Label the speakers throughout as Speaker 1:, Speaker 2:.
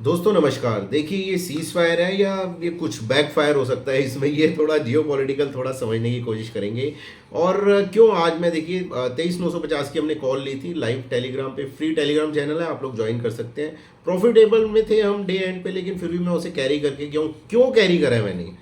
Speaker 1: दोस्तों नमस्कार। देखिए ये सीज फायर है या ये कुछ बैक फायर हो सकता है इसमें, ये थोड़ा जियो पॉलिटिकल थोड़ा समझने की कोशिश करेंगे। और क्यों आज मैं देखिए 23,950 की हमने कॉल ली थी लाइव टेलीग्राम पे, फ्री टेलीग्राम चैनल है, आप लोग ज्वाइन कर सकते हैं। प्रॉफिटेबल में थे हम डे एंड पे, लेकिन फिर भी मैं उसे कैरी करके क्यों क्यों कैरी करा है मैंने,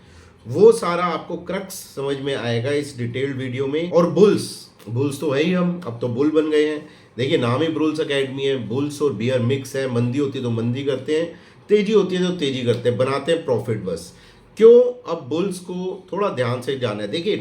Speaker 1: वो सारा आपको क्रक्स समझ में आएगा इस डिटेल्ड वीडियो में। और बुल्स बुल्स तो है ही, हम अब तो बुल बन गए हैं। देखिए नाम ही बुल्स एकेडमी है, बुल्स और बियर मिक्स है। मंदी होती है तो मंदी करते हैं, तेजी होती है तो तेजी करते हैं, बनाते हैं प्रॉफिट बस। क्यों? अब बुल्स को थोड़ा ध्यान से जाना है। देखिए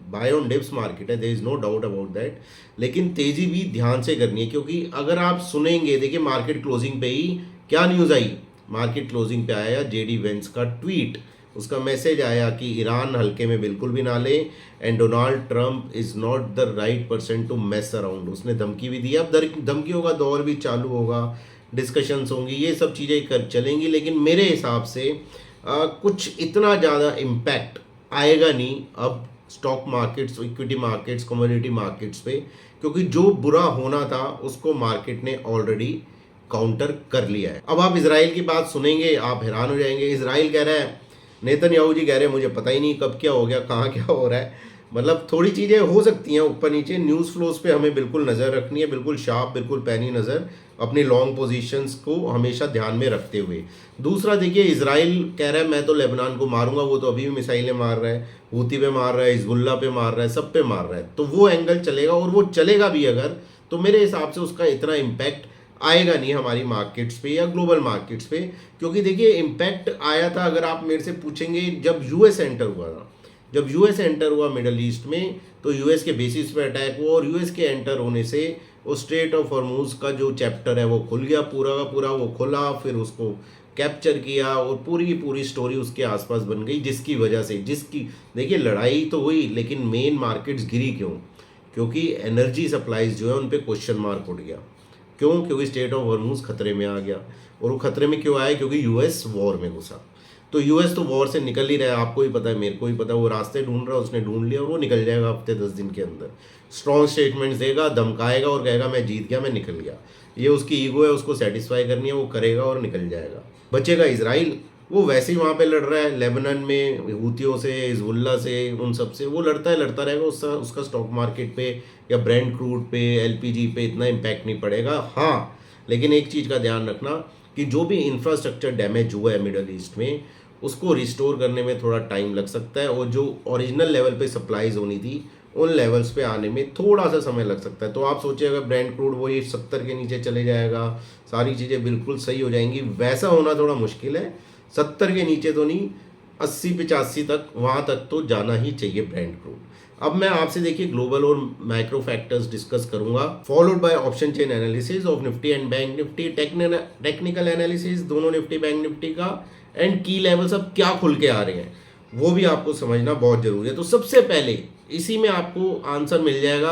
Speaker 1: बाय ऑन डिप्स मार्केट है, there is no doubt about that, लेकिन तेजी भी ध्यान से करनी है। क्योंकि अगर आप सुनेंगे, देखिए मार्केट क्लोजिंग पे ही क्या न्यूज़ आई, मार्केट क्लोजिंग पे आया जेडी वेंस का ट्वीट। उसका मैसेज आया कि ईरान हल्के में बिल्कुल भी ना ले, and Donald Trump is not the right person to mess around. उसने धमकी भी दी। अब धमकियों का दौर भी चालू होगा, डिस्कशंस होंगी, ये सब चीज़ें कर चलेंगी, लेकिन मेरे हिसाब से कुछ इतना ज़्यादा इम्पैक्ट आएगा नहीं अब stock markets, equity markets, commodity markets पे। क्योंकि जो बुरा होना था उसको मार्केट ने ऑलरेडी काउंटर कर लिया है। अब आप इसराइल की बात सुनेंगे, आप हैरान हो जाएंगे। इसराइल कह रहा है, नेतन्याहू जी कह रहे हैं मुझे पता ही नहीं कब क्या हो गया, कहाँ क्या हो रहा है। मतलब थोड़ी चीज़ें हो सकती हैं ऊपर नीचे। न्यूज़ फ्लोज पे हमें बिल्कुल नज़र रखनी है, बिल्कुल शार्प, बिल्कुल पैनी नज़र, अपनी लॉन्ग पोजीशंस को हमेशा ध्यान में रखते हुए। दूसरा देखिए, इसराइल कह रहा है मैं तो लेबनान को मारूंगा, वो तो अभी भी मिसाइलें मार रहा है, हूती पे मार रहा है, हिजबुल्ला पे मार रहा है, सब पे मार रहा है। तो वो एंगल चलेगा, और वो चलेगा भी अगर, तो मेरे हिसाब से उसका इतना इम्पैक्ट आएगा नहीं हमारी मार्केट्स पे या ग्लोबल मार्केट्स पे। क्योंकि देखिए इम्पैक्ट आया था, अगर आप मेरे से पूछेंगे, जब यूएस एंटर हुआ था, जब यूएस एंटर हुआ मिडल ईस्ट में, तो यूएस के बेसिस पे अटैक हुआ, और यूएस के एंटर होने से वो स्ट्रेट ऑफ हॉर्मूज का जो चैप्टर है वो खुल गया, पूरा का पूरा वो खुला, फिर उसको कैप्चर किया, और पूरी की पूरी स्टोरी उसके आसपास बन गई, जिसकी वजह से, जिसकी देखिए लड़ाई तो हुई, लेकिन मेन मार्केट्स गिरी क्यों? क्योंकि एनर्जी सप्लाईज जो है उन पे क्वेश्चन मार्क उठ गया। क्यों? क्योंकि स्टेट ऑफ हॉर्मूज खतरे में आ गया। और वो खतरे में क्यों आया? क्योंकि यूएस वॉर में घुसा। तो यूएस तो वॉर से निकल ही रहा है, आपको ही पता है, मेरे को ही पता है। वो रास्ते ढूंढ रहा है, उसने ढूंढ लिया, और वो निकल जाएगा हफ्ते 10 दिन के अंदर। स्ट्रॉन्ग स्टेटमेंट्स देगा, धमकाएगा और कहेगा मैं जीत गया, मैं निकल गया। ये उसकी ईगो है, उसको सेटिस्फाई करनी है, वो करेगा और निकल जाएगा। बचेगा इसराइल, वो वैसे ही वहाँ पे लड़ रहा है लेबनान में, हूतियों से, हिजबुल्ला से, उन सब से वो लड़ता है, लड़ता रहेगा। उसका स्टॉक मार्केट पे या ब्रेंड क्रूड पे, एलपीजी पे इतना इम्पैक्ट नहीं पड़ेगा। हाँ, लेकिन एक चीज़ का ध्यान रखना कि जो भी इंफ्रास्ट्रक्चर डैमेज हुआ है मिडल ईस्ट में, उसको रिस्टोर करने में थोड़ा टाइम लग सकता है, और जो ओरिजिनल लेवल पे सप्लाईज होनी थी उन लेवल्स पे आने में थोड़ा सा समय लग सकता है। तो आप सोचिए अगर ब्रेंड क्रूड वो ये 70 के नीचे चले जाएगा, सारी चीज़ें बिल्कुल सही हो जाएंगी, वैसा होना थोड़ा मुश्किल है। 70 के नीचे तो नहीं, 80-85 तक, वहाँ तक तो जाना ही चाहिए ब्रेंड क्रूड। अब मैं आपसे देखिए ग्लोबल और माइक्रो फैक्टर्स डिस्कस करूंगा, followed by option chain analysis of Nifty and bank Nifty, technical analysis दोनों निफ्टी बैंक निफ्टी का, एंड की लेवल्स अब क्या खुल के आ रहे हैं वो भी आपको समझना बहुत जरूरी है। तो सबसे पहले इसी में आपको आंसर मिल जाएगा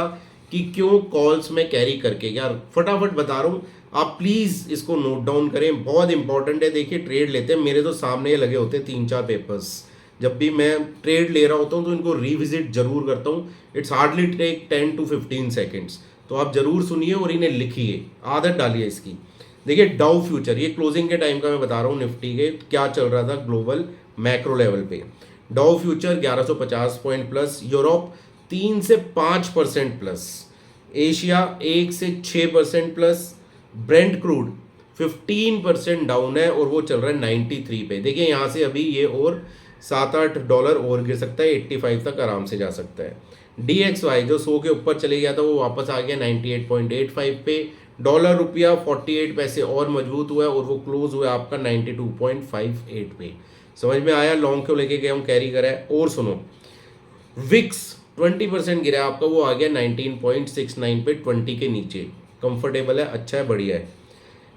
Speaker 1: कि क्यों कॉल्स में कैरी करके, यार फटाफट बता रहा हूँ, आप प्लीज़ इसको नोट डाउन करें, बहुत इंपॉर्टेंट है। देखिए ट्रेड लेते हैं, मेरे तो सामने लगे होते हैं 3-4 पेपर्स, जब भी मैं ट्रेड ले रहा होता हूँ तो इनको रिविजिट जरूर करता हूँ। It's hardly take 10 to 15 seconds. तो आप जरूर सुनिए और इन्हें लिखिए, आदत डालिए इसकी। देखिए डाउ फ्यूचर, ये क्लोजिंग के टाइम का मैं बता रहा हूँ, निफ्टी के क्या चल रहा था ग्लोबल मैक्रो लेवल पे। डाउ फ्यूचर 1150 पॉइंट प्लस, यूरोप 3 से 5% प्लस, एशिया 1 से 6% प्लस, ब्रेंट क्रूड 15% डाउन है, और वो चल रहा है 93 पे। देखिए यहाँ से अभी ये और $7-8 और गिर सकता है, 85 तक आराम से जा सकता है। DXY जो 100 के ऊपर चले गया था वो वापस आ गया 98.85 पे। डॉलर रुपया 48 पैसे और मजबूत हुआ है, और वो क्लोज हुआ आपका 92.58 पे। समझ में आया? लॉन्ग क्यों लेके गए हम, कैरी करा है। और सुनो, विक्स 20% गिरा आपका, वो आ गया 19.69 पे, 20 के नीचे, कंफर्टेबल है, अच्छा है, बढ़िया है।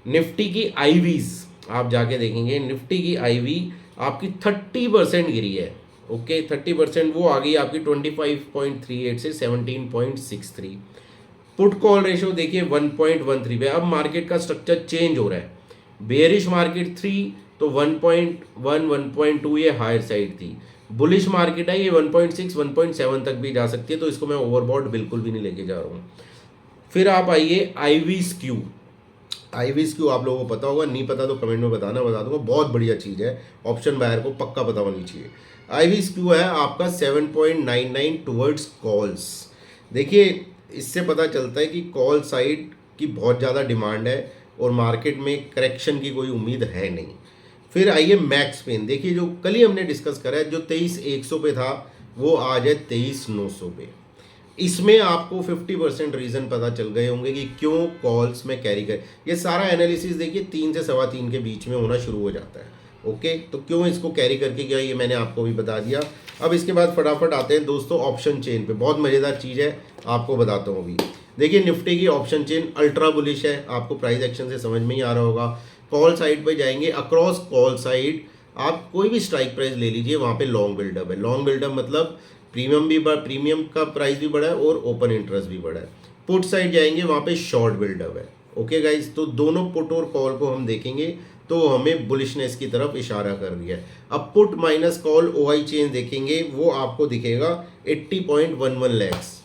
Speaker 1: निफ्टी की आईवीज आप जाके देखेंगे, निफ्टी की आईवी आपकी 30% गिरी है। ओके 30%, वो आ गई आपकी 25.38 से 17.63। पुट कॉल रेशियो देखिए 1.13 पे। अब मार्केट का स्ट्रक्चर चेंज हो रहा है, बेयरिश मार्केट 3, तो 1.1 1.2 ये हायर साइड थी। बुलिश मार्केट है, ये 1.6 1.7 तक भी जा सकती है, तो इसको मैं ओवरबॉट बिल्कुल भी नहीं लेके जा रहा हूँ। फिर आप आइए आईवी स्क्यू, आईवीज क्यों आप लोगों को पता होगा, नहीं पता तो कमेंट में बताना, बता दूंगा। बहुत बढ़िया चीज़ है, ऑप्शन बायर को पक्का पता होनी चाहिए। आईवीज क्यों है आपका 7.99 टुवर्ड्स कॉल्स। देखिए इससे पता चलता है कि कॉल साइड की बहुत ज़्यादा डिमांड है और मार्केट में करेक्शन की कोई उम्मीद है नहीं। फिर आइए मैक्स पेन, देखिए जो कल ही हमने डिस्कस करा है, जो 23,100 पे था वो आज है 23,900 पे। इसमें आपको 50% रीज़न पता चल गए होंगे कि क्यों कॉल्स में कैरी कर। ये सारा एनालिसिस देखिए 3 से 3:15 के बीच में होना शुरू हो जाता है। ओके, तो क्यों इसको कैरी करके गया ये मैंने आपको भी बता दिया। अब इसके बाद फटाफट आते हैं दोस्तों ऑप्शन चेन पे। बहुत मज़ेदार चीज़ है, आपको बताता हूँ अभी। देखिए निफ्टी की ऑप्शन चेन अल्ट्रा बुलिश है, आपको प्राइस एक्शन से समझ में ही आ रहा होगा। कॉल साइड पे जाएंगे, अक्रॉस कॉल साइड आप कोई भी स्ट्राइक प्राइस ले लीजिए, वहाँ पे लॉन्ग बिल्डअप है। लॉन्ग बिल्डअप मतलब प्रीमियम का प्राइस भी बढ़ा है और ओपन इंटरेस्ट भी बढ़ा है। पुट साइड जाएंगे, वहाँ पे शॉर्ट बिल्डअप है। ओके गाइस, तो दोनों पुट और कॉल को हम देखेंगे तो हमें बुलिशनेस की तरफ इशारा कर दिया है। अब put minus call OI chain देखेंगे, वो आपको दिखेगा 80.11 लैक्स।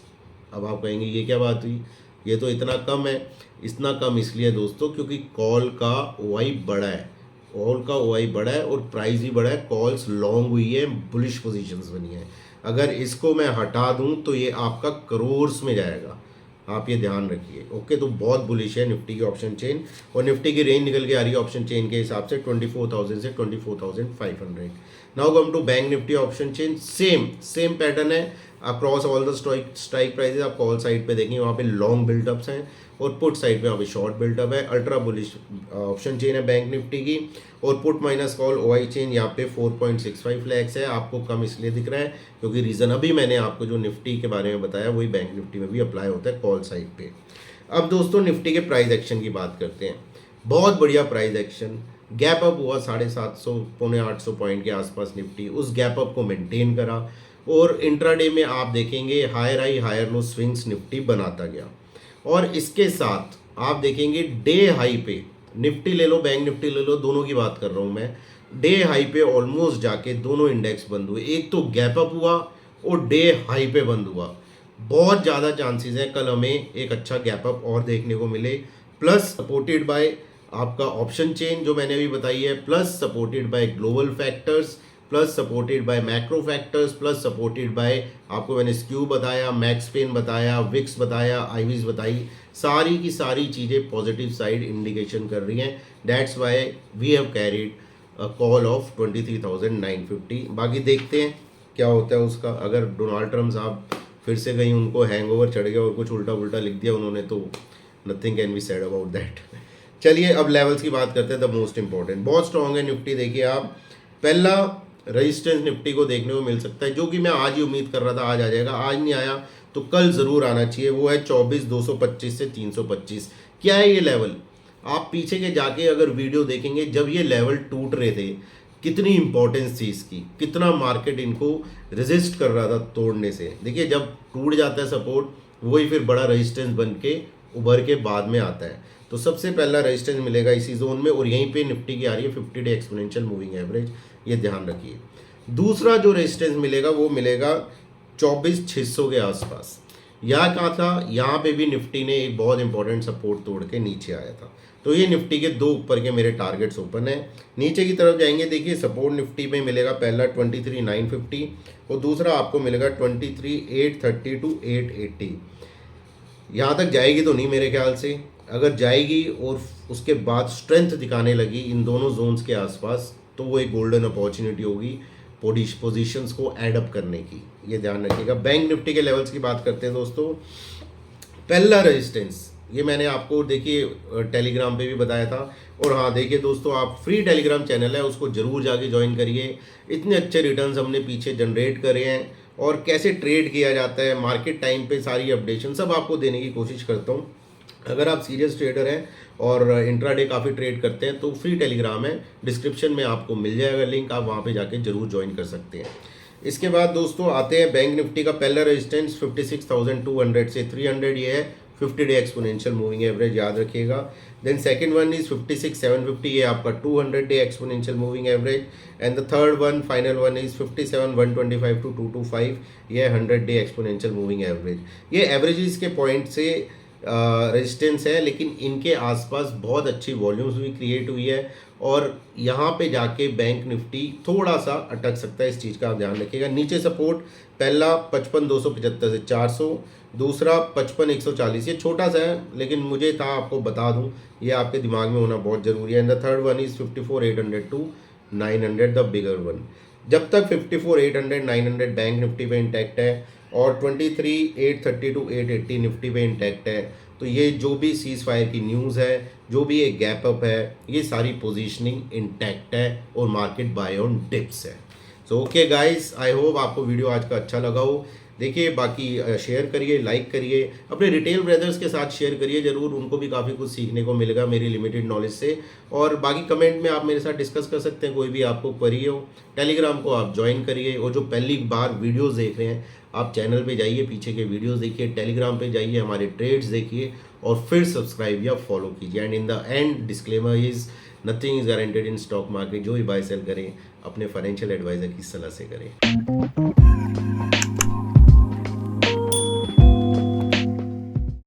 Speaker 1: अब आप कहेंगे ये क्या बात हुई, ये तो इतना कम है। इतना कम इसलिए दोस्तों क्योंकि कॉल का ओआई बड़ा है, कॉल का ओआई बड़ा है और प्राइस भी बड़ा है। कॉल्स लॉन्ग हुई है, बुलिश पोजीशंस बनी है। अगर इसको मैं हटा दूं तो ये आपका करोर्स में जाएगा, आप ये ध्यान रखिए। ओके, तो बहुत बुलिश है निफ्टी की ऑप्शन चेन, और निफ्टी की रेंज निकल के आ रही है ऑप्शन चेन के हिसाब से 24,000 से 24,500। Now come to Bank Nifty option chain. Same pattern है across all the strike prices. आप कॉल साइड पे देखेंगे वहाँ पे लॉन्ग बिल्डअप्स हैं और पुट साइड पे वहाँ पे शॉर्ट बिल्डअप है। अल्ट्रा बुलिश ऑप्शन चेन है बैंक निफ्टी की, और put minus call OI chain यहाँ पे 4.65 लैक्स है। आपको कम इसलिए दिख रहा है क्योंकि रीज़न अभी मैंने आपको जो निफ्टी के बारे में बताया वही बैंक निफ्टी में भी अप्लाई होता है कॉल साइड पे। अब दोस्तों निफ्टी के प्राइस एक्शन की बात करते हैं। बहुत बढ़िया प्राइस एक्शन, गैप अप हुआ 750 पौने 800 पॉइंट के आसपास निफ्टी, उस गैप अप को मेंटेन करा और इंट्राडे में आप देखेंगे higher high higher low swings Nifty बनाता गया। और इसके साथ आप देखेंगे डे हाई पे निफ्टी ले लो बैंक निफ्टी ले लो, दोनों की बात कर रहा हूँ मैं, डे हाई पे ऑलमोस्ट जाके दोनों इंडेक्स बंद हुए। एक तो गैप अप हुआ और डे हाई पे बंद हुआ। बहुत ज़्यादा चांसेस है कल हमें एक अच्छा गैप अप और देखने को मिले, प्लस सपोर्टेड बाय आपका ऑप्शन चेन जो मैंने अभी बताई है, plus supported by global factors, plus supported by macro factors, plus supported by आपको मैंने स्क्यू बताया, मैक्स पेन बताया, विक्स बताया, आईवीज बताई। सारी की सारी चीज़ें पॉजिटिव साइड इंडिकेशन कर रही हैं। That's why we have carried a call of 23,950। बाकी देखते हैं क्या होता है उसका। अगर डोनाल्ड ट्रम्प साहब फिर से कहीं उनको हैंगओवर चढ़ गया और कुछ उल्टा उल्टा लिख दिया उन्होंने, तो nothing can be said about that. चलिए अब लेवल्स की बात करते हैं, द मोस्ट इंपॉर्टेंट। बहुत स्ट्रॉन्ग है निफ्टी। देखिए आप पहला रेजिस्टेंस निफ्टी को देखने को मिल सकता है, जो कि मैं आज ही उम्मीद कर रहा था आज आ जाएगा, आज नहीं आया तो कल ज़रूर आना चाहिए। वो है 24,225 से 325। क्या है ये लेवल, आप पीछे के जाके अगर वीडियो देखेंगे जब ये लेवल टूट रहे थे कितनी इंपॉर्टेंस थी इसकी, कितना मार्केट इनको रेजिस्ट कर रहा था तोड़ने से। देखिए जब टूट जाता है सपोर्ट वही फिर बड़ा रेजिस्टेंस बन के उभर के बाद में आता है। तो सबसे पहला रेजिस्टेंस मिलेगा इसी जोन में, और यहीं पे निफ्टी की आ रही है 50 डे एक्सपोनेंशियल मूविंग एवरेज, ये ध्यान रखिए। दूसरा जो रेजिस्टेंस मिलेगा वो मिलेगा 24,600 के आसपास। यहाँ कहाँ था, यहाँ पे भी निफ्टी ने एक बहुत इंपॉर्टेंट सपोर्ट तोड़ के नीचे आया था। तो ये निफ्टी के दो ऊपर के मेरे टारगेट्स ओपन है। नीचे की तरफ जाएंगे, देखिए सपोर्ट निफ्टी में मिलेगा पहला 23,950 और दूसरा आपको मिलेगा 23,830 टू 880। यहाँ तक जाएगी तो नहीं मेरे ख्याल से, अगर जाएगी और उसके बाद स्ट्रेंथ दिखाने लगी इन दोनों जोन्स के आसपास तो वो एक गोल्डन अपॉर्चुनिटी होगी पोजीशंस को एडअप करने की, ये ध्यान रखिएगा। बैंक निफ्टी के लेवल्स की बात करते हैं दोस्तों। पहला रेजिस्टेंस ये मैंने आपको देखिए टेलीग्राम पे भी बताया था, और हाँ देखिए दोस्तों आप फ्री टेलीग्राम चैनल है उसको ज़रूर जाके ज्वाइन करिए। इतने अच्छे रिटर्न्स हमने पीछे जनरेट करे हैं और कैसे ट्रेड किया जाता है मार्केट टाइम पे सारी अपडेशन सब आपको देने की कोशिश करता हूँ। अगर आप सीरियस ट्रेडर हैं और इंट्राडे काफ़ी ट्रेड करते हैं तो फ्री टेलीग्राम है, डिस्क्रिप्शन में आपको मिल जाएगा लिंक, आप वहाँ पे जाके जरूर ज्वाइन कर सकते हैं। इसके बाद दोस्तों आते हैं बैंक निफ्टी का पहला रेजिस्टेंस 56,200 से 300, ये है 50 डे एक्सपोनेंशियल मूविंग एवरेज, याद रखिएगा। देन सेकंड वन इज 56,750, ये आपका 200 day exponential moving average. And the third one final one is 57,125 to 225, ये 100 डे एक्सपोनेंशियल मूविंग एवरेज। ये एवरेजेस के पॉइंट से रेजिस्टेंस है, लेकिन इनके आसपास बहुत अच्छी वॉल्यूम्स भी क्रिएट हुई है और यहाँ पे जाके बैंक निफ्टी थोड़ा सा अटक सकता है। इस चीज़ का आप ध्यान रखिएगा। नीचे सपोर्ट पहला 55,275 से 400, दूसरा 55,140, ये छोटा सा है लेकिन मुझे था आपको बता दूं, ये आपके दिमाग में होना बहुत ज़रूरी है। And the third one is 54,800 to 900, the bigger one. जब तक 54,800 900 बैंक निफ्टी पे इंटैक्ट है और 23,830 टू 880 निफ्टी पे इंटैक्ट है, तो ये जो भी सीज फायर की न्यूज़ है, जो भी एक गैप अप है, ये सारी पोजीशनिंग इंटैक्ट है और मार्केट बाय ऑन डिप्स है। So okay guys, I hope आपको वीडियो आज का अच्छा लगा हो। देखिए बाकी शेयर करिए, लाइक करिए, अपने रिटेल ब्रदर्स के साथ शेयर करिए ज़रूर, उनको भी काफ़ी कुछ सीखने को मिलेगा मेरी लिमिटेड नॉलेज से। और बाकी कमेंट में आप मेरे साथ डिस्कस कर सकते हैं, कोई भी आपको क्वेरी हो। टेलीग्राम को आप ज्वाइन करिए, और जो पहली बार वीडियोस देख रहे हैं आप चैनल पे जाइए, पीछे के वीडियोस देखिए, टेलीग्राम पे जाइए, हमारे ट्रेड्स देखिए और फिर सब्सक्राइब या फॉलो कीजिए। And in the end disclaimer is nothing is guaranteed in stock market. जो भी बाय सेल करें अपने फाइनेंशियल एडवाइज़र की सलाह से करें।